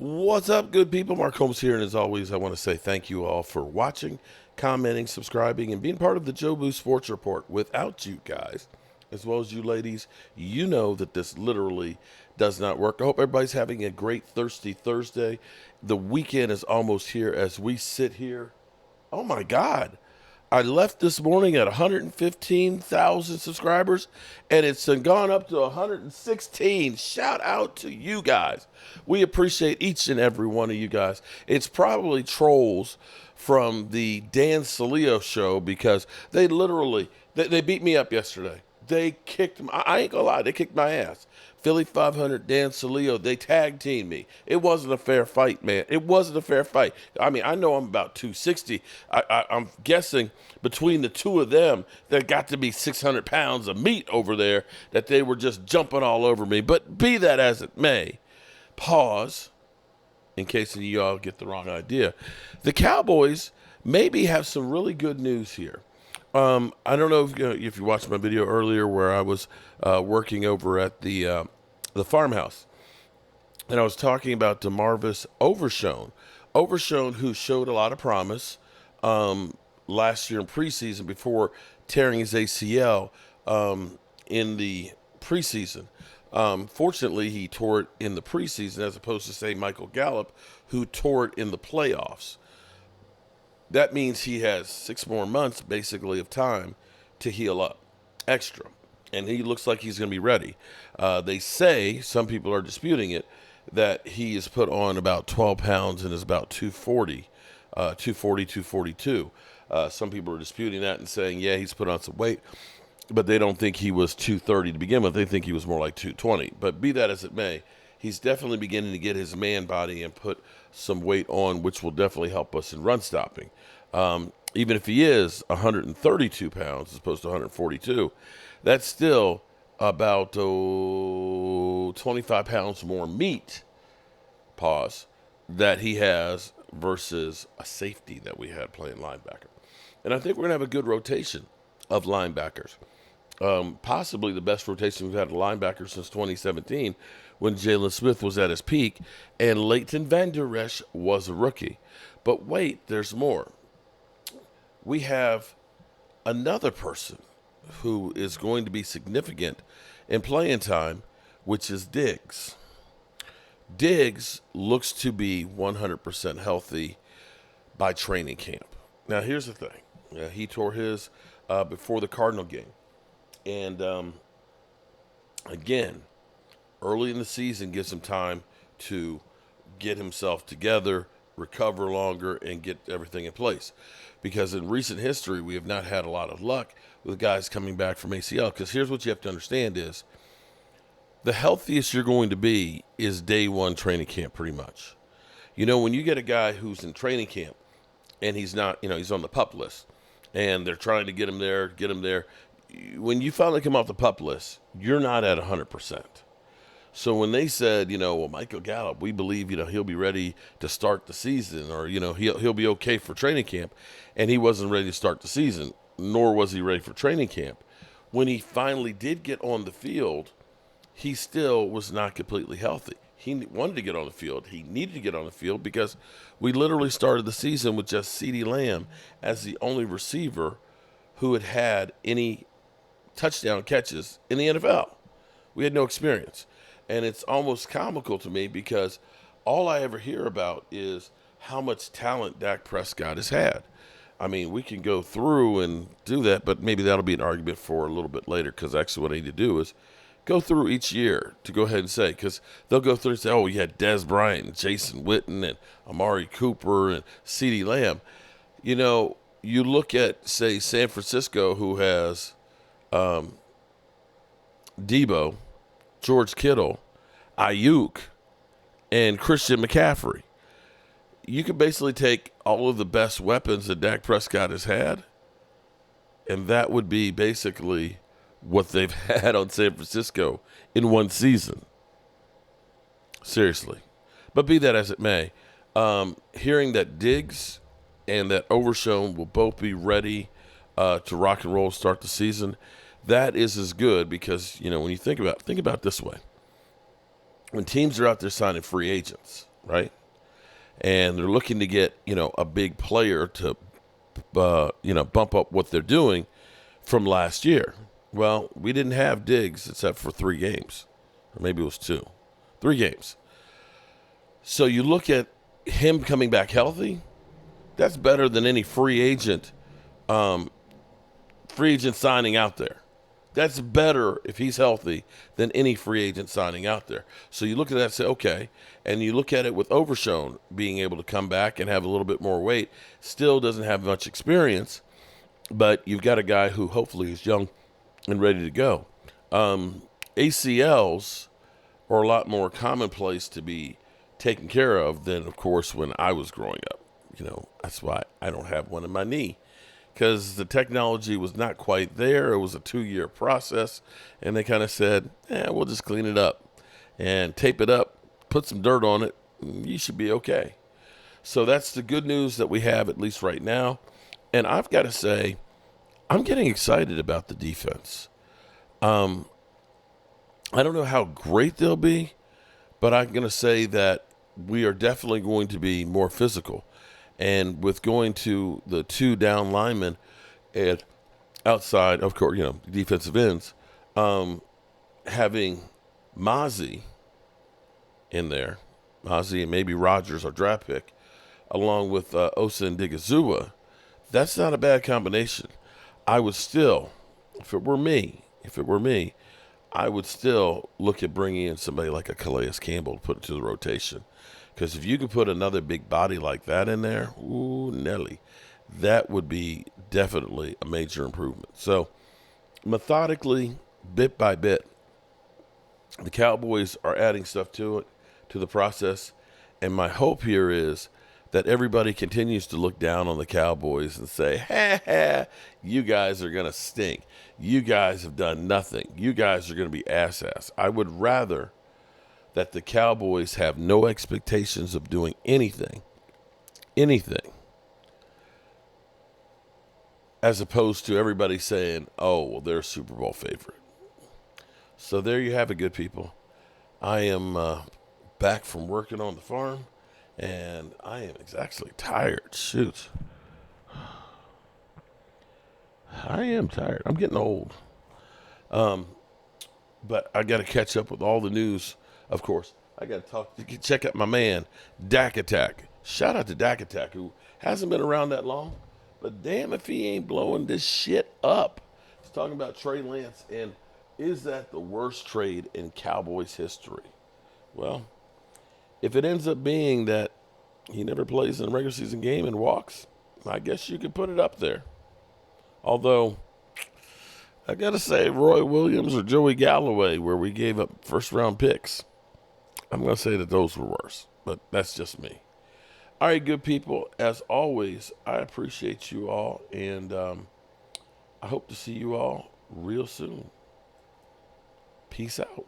What's up, good people? Mark Holmes here, and as always, I want to say thank you all for watching, commenting, subscribing, and being part of the Joe Boo Sports Report. Without you guys, as well as you ladies, you know that this literally does not work. I hope everybody's having a great Thirsty Thursday. The weekend is almost here as we sit here. Oh my God. I left this morning at 115,000 subscribers, and it's gone up to 116. Shout out to you guys. We appreciate each and every one of you guys. It's probably trolls from the Dan Salio show because they literally, they beat me up yesterday. They kicked my, I ain't gonna lie, they kicked my ass. Philly 500, Dan Salio, they tag teamed me. It wasn't a fair fight, man. It wasn't a fair fight. I mean, I know I'm about 260. I'm guessing between the two of them, there got to be 600 pounds of meat over there that they were just jumping all over me. But be that as it may, pause, in case any of y'all get the wrong idea. The Cowboys maybe have some really good news here. I don't know if you watched my video earlier where I was working over at the farmhouse, and I was talking about DeMarvis Overshown, who showed a lot of promise last year in preseason before tearing his ACL in the preseason. Fortunately, he tore it in the preseason as opposed to, say, Michael Gallup, who tore it in the playoffs. That means he has 6 more months, basically, of time to heal up extra. And he looks like he's going to be ready. They say, some people are disputing it, that he is put on about 12 pounds and is about 240, 242. Some people are disputing that and saying, yeah, he's put on some weight. But they don't think he was 230 to begin with. They think he was more like 220. But be that as it may, he's definitely beginning to get his man body and put some weight on, which will definitely help us in run stopping. Even if he is 132 pounds as opposed to 142, that's still about 25 pounds more meat, pause, that he has versus a safety that we had playing linebacker. And I think we're going to have a good rotation of linebackers. Possibly the best rotation we've had of linebackers since 2017 when Jalen Smith was at his peak and Leighton Vander Esch was a rookie. But wait, there's more. We have another person who is going to be significant in playing time, which is Diggs. Diggs looks to be 100% healthy by training camp. Now, here's the thing. He tore his before the Cardinal game. And, again, early in the season gives him time to get himself together, recover longer, and get everything in place. Because in recent history, we have not had a lot of luck with guys coming back from ACL. Because here's what you have to understand is the healthiest you're going to be is day one training camp pretty much. You know, when you get a guy who's in training camp and he's not, he's on the PUP list and they're trying to get him there. When you finally come off the PUP list, you're not at 100%. So when they said, well, Michael Gallup, we believe, he'll be ready to start the season or, he'll be okay for training camp, and he wasn't ready to start the season, nor was he ready for training camp. When he finally did get on the field, he still was not completely healthy. He wanted to get on the field. He needed to get on the field because we literally started the season with just CeeDee Lamb as the only receiver who had had any touchdown catches in the NFL. We had no experience. And it's almost comical to me because all I ever hear about is how much talent Dak Prescott has had. I mean, we can go through and do that, but maybe that'll be an argument for a little bit later because actually what I need to do is go through each year to go ahead and say, because they'll go through and say, oh, you had Dez Bryant and Jason Witten and Amari Cooper and CeeDee Lamb. You look at, say, San Francisco, who has Debo, George Kittle, Ayuk, and Christian McCaffrey. You can basically take all of the best weapons that Dak Prescott has had, and that would be basically what they've had on San Francisco in one season. Seriously. But be that as it may, hearing that Diggs and that Overshown will both be ready to rock and roll, start the season, that is as good because, when you think about it this way. When teams are out there signing free agents, right? And they're looking to get, a big player to, bump up what they're doing from last year. Well, we didn't have Diggs except for 3 games, or maybe it was 2, 3 games. So you look at him coming back healthy. That's better than any free agent signing out there. That's better if he's healthy than any free agent signing out there. So you look at that and say, okay, and you look at it with Overshown being able to come back and have a little bit more weight, still doesn't have much experience, but you've got a guy who hopefully is young and ready to go. ACLs are a lot more commonplace to be taken care of than, of course, when I was growing up. That's why I don't have one in my knee, because the technology was not quite there. It was a 2-year process, and they kind of said, we'll just clean it up and tape it up, put some dirt on it, and you should be okay. So that's the good news that we have, at least right now. And I've got to say, I'm getting excited about the defense. I don't know how great they'll be, but I'm going to say that we are definitely going to be more physical. And with going to the 2 down linemen and outside, of course, defensive ends, having Mozzie in there, Mozzie and maybe Rogers, our draft pick, along with Osa and Digazua, that's not a bad combination. I would still, if it were me, I would still look at bringing in somebody like a Calais Campbell to put into the rotation. Because if you could put another big body like that in there, ooh, Nelly, that would be definitely a major improvement. So, methodically, bit by bit, the Cowboys are adding stuff to it, to the process. And my hope here is that everybody continues to look down on the Cowboys and say, ha, you guys are going to stink. You guys have done nothing. You guys are going to be ass. I would rather that the Cowboys have no expectations of doing anything, as opposed to everybody saying, oh, well, they're a Super Bowl favorite. So there you have it, good people. I am back from working on the farm, and I am actually tired. Shoot. I am tired. I'm getting old. But I got to catch up with all the news, of course. I got to check out my man, Dak Attack. Shout out to Dak Attack, who hasn't been around that long, but damn if he ain't blowing this shit up. He's talking about Trey Lance, and is that the worst trade in Cowboys history? Well, if it ends up being that he never plays in a regular season game and walks, I guess you could put it up there. Although, I got to say, Roy Williams or Joey Galloway, where we gave up first-round picks, I'm going to say that those were worse, but that's just me. All right, good people. As always, I appreciate you all, and I hope to see you all real soon. Peace out.